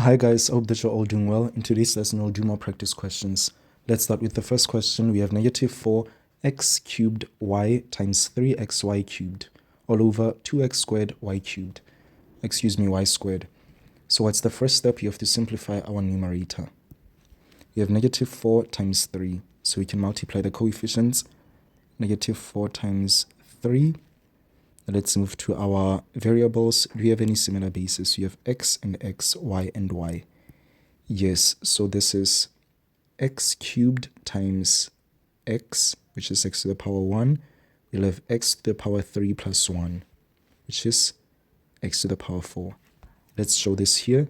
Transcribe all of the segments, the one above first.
Hi guys, hope that you're all doing well. In today's lesson, we'll do more practice questions. Let's start with the first question. We have negative 4x cubed y times 3xy cubed all over 2x squared y cubed. Y squared. So what's the first step? You have to simplify our numerator. We have negative 4 times 3. So we can multiply the coefficients. Negative 4 times 3. Let's move to our variables. Do we have any similar bases? You have x and x, y and y. Yes, so this is x cubed times x, which is x to the power 1. We'll have x to the power 3 plus 1, which is x to the power 4. Let's show this here.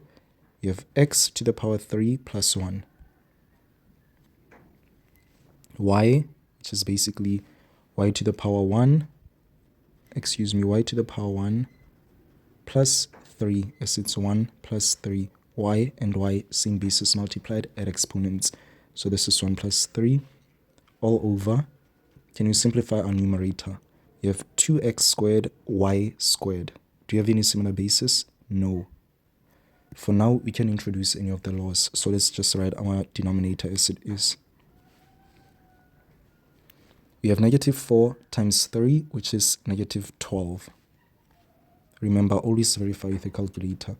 You have x to the power 3 plus 1. Y, which is basically y to the power 1, y to the power 1 plus 3, as it's 1 plus 3. Y and y, same basis multiplied at exponents. So this is 1 plus 3 all over. Can you simplify our numerator? You have 2x squared y squared. Do you have any similar basis? No. For now, we can introduce any of the laws. So let's just write our denominator as it is. We have negative 4 times 3, which is negative 12. Remember, always verify with a calculator.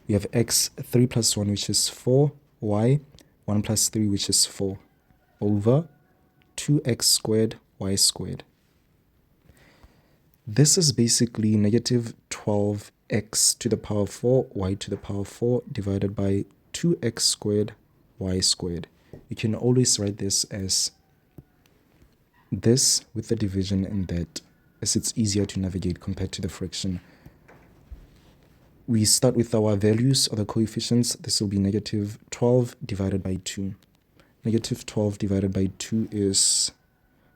We have x, 3 plus 1, which is 4, y, 1 plus 3, which is 4, over 2x squared, y squared. This is basically negative 12x to the power 4, y to the power 4, divided by 2x squared, y squared. You can always write this as this with the division and that, as it's easier to navigate compared to the fraction. We start with our values or the coefficients. This will be negative 12 divided by 2. Negative 12 divided by 2 is,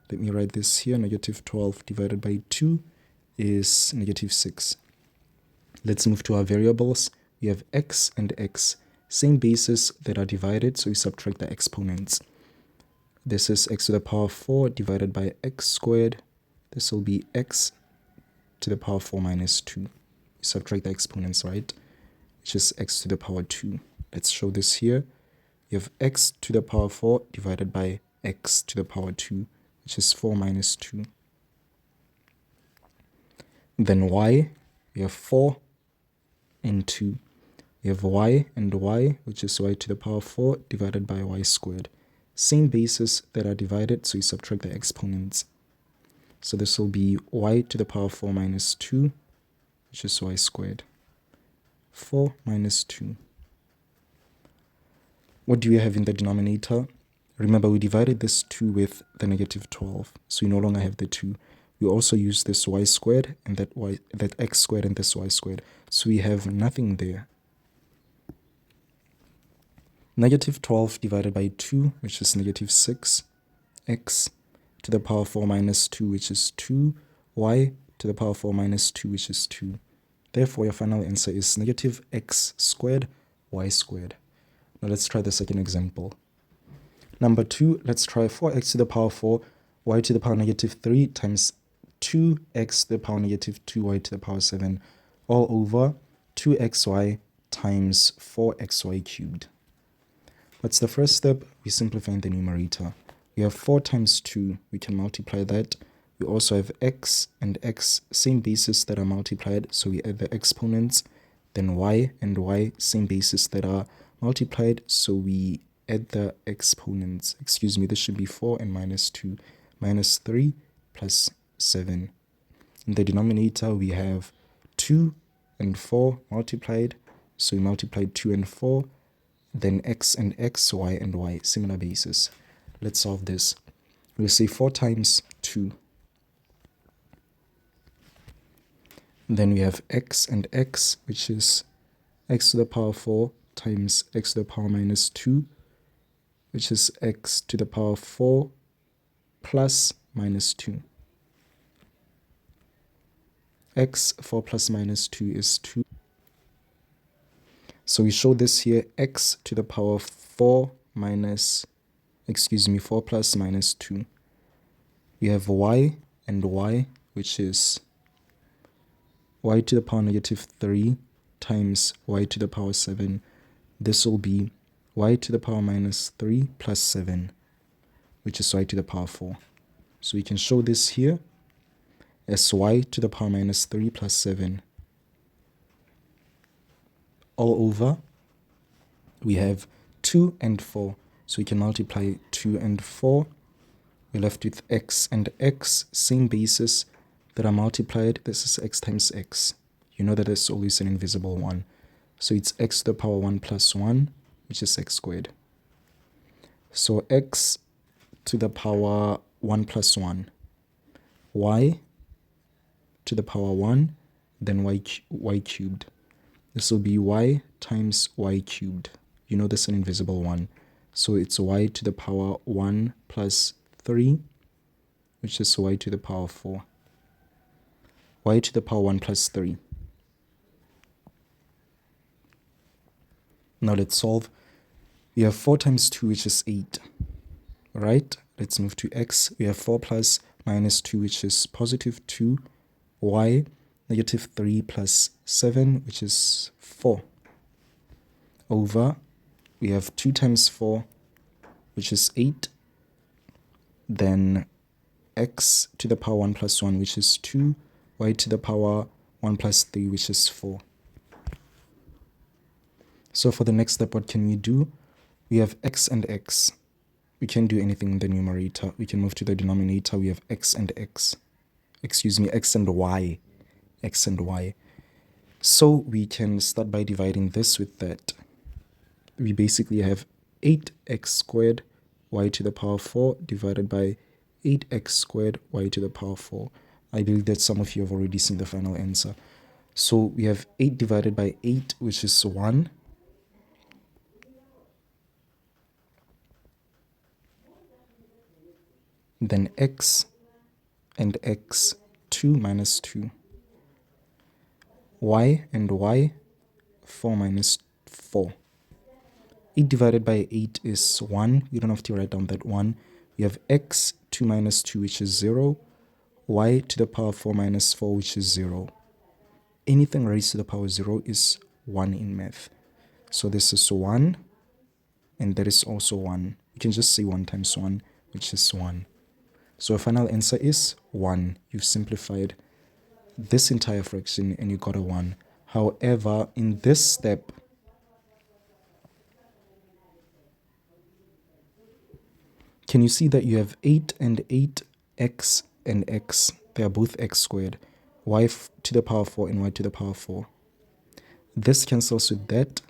let me write this here, negative 12 divided by 2 is negative 6. Let's move to our variables. We have x and x, same bases that are divided, so we subtract the exponents. This is x to the power 4 divided by x squared. This will be x to the power 4 minus 2. We subtract the exponents, right? Which is x to the power 2. Let's show this here. You have x to the power 4 divided by x to the power 2, which is 4 minus 2. Then y, we have 4 and 2. We have y and y, which is y to the power 4 divided by y squared. Same bases that are divided, so you subtract the exponents. So this will be y to the power 4 minus 2, which is y squared. 4 minus 2. What do we have in the denominator? Remember, we divided this 2 with the negative 12, so we no longer have the 2. We also use this y squared and that x squared and this y squared, so we have nothing there. Negative 12 divided by 2, which is negative 6, x to the power 4 minus 2, which is 2, y to the power 4 minus 2, which is 2. Therefore, your final answer is negative x squared, y squared. Now let's try the second example. Number 2, let's try 4x to the power 4, y to the power negative 3 times 2x to the power negative 2y to the power 7 all over 2xy times 4xy cubed. What's the first step? We simplify the numerator. We have 4 times 2. We can multiply that. We also have x and x, same bases that are multiplied, so we add the exponents. Then y and y, same bases that are multiplied, so we add the exponents. This should be 4 and minus 2. Minus 3 plus 7. In the denominator, we have 2 and 4 multiplied, so we multiplied 2 and 4. Then x and x, y and y, similar bases. Let's solve this. We'll say 4 times 2. Then we have x and x, which is x to the power 4 times x to the power minus 2, which is x to the power 4 plus minus 2. X, 4 plus minus 2 is 2. So we show this here, x to the power 4 plus minus 2. We have y and y, which is y to the power negative 3 times y to the power 7 this will be y to the power minus 3 plus 7, which is y to the power 4. So we can show this here as y to the power minus 3 plus 7 all over. We have 2 and 4, so we can multiply 2 and 4. We're left with x and x, same basis that are multiplied. This is x times x. You know that it's always an invisible one. So it's x to the power 1 plus 1, which is x squared. So x to the power 1 plus 1, y to the power 1, then y cubed. This will be y times y cubed. You know this is an invisible one. So it's y to the power 1 plus 3, which is y to the power 4. Y to the power 1 plus 3. Now let's solve. We have 4 times 2, which is 8. Right? Let's move to x. We have 4 plus minus 2, which is positive 2. Y, negative 3 plus 7, which is 4. Over, we have 2 times 4, which is 8. Then x to the power 1 plus 1, which is 2. Y to the power 1 plus 3, which is 4. So for the next step, what can we do? We have x and x. We can't do anything in the numerator. We can move to the denominator. We have x and x. Excuse me, x and y. X and y. So we can start by dividing this with that. We basically have 8x squared y to the power 4 divided by 8x squared y to the power 4. I believe that some of you have already seen the final answer. So we have 8 divided by 8, which is 1. Then x and x, 2 minus 2. Y and y, 4 minus 4. 8 divided by 8 is 1. You don't have to write down that 1. We have x, 2 minus 2, which is 0. Y to the power 4 minus 4, which is 0. Anything raised to the power 0 is 1 in math. So this is 1, and that is also 1. You can just say 1 times 1, which is 1. So our final answer is 1. You've simplified this entire fraction and you got a 1. However, in this step, can you see that you have 8 and 8, x and x? They are both x squared. Y to the power 4 and y to the power 4. This cancels with that.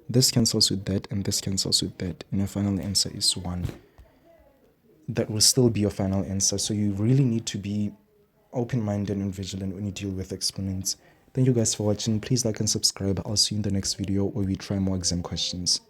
This cancels with that, and this cancels with that. And your final answer is 1. That will still be your final answer. So you really need to be open-minded and vigilant when you deal with exponents. Thank you guys for watching. Please like and subscribe. I'll see you in the next video where we try more exam questions.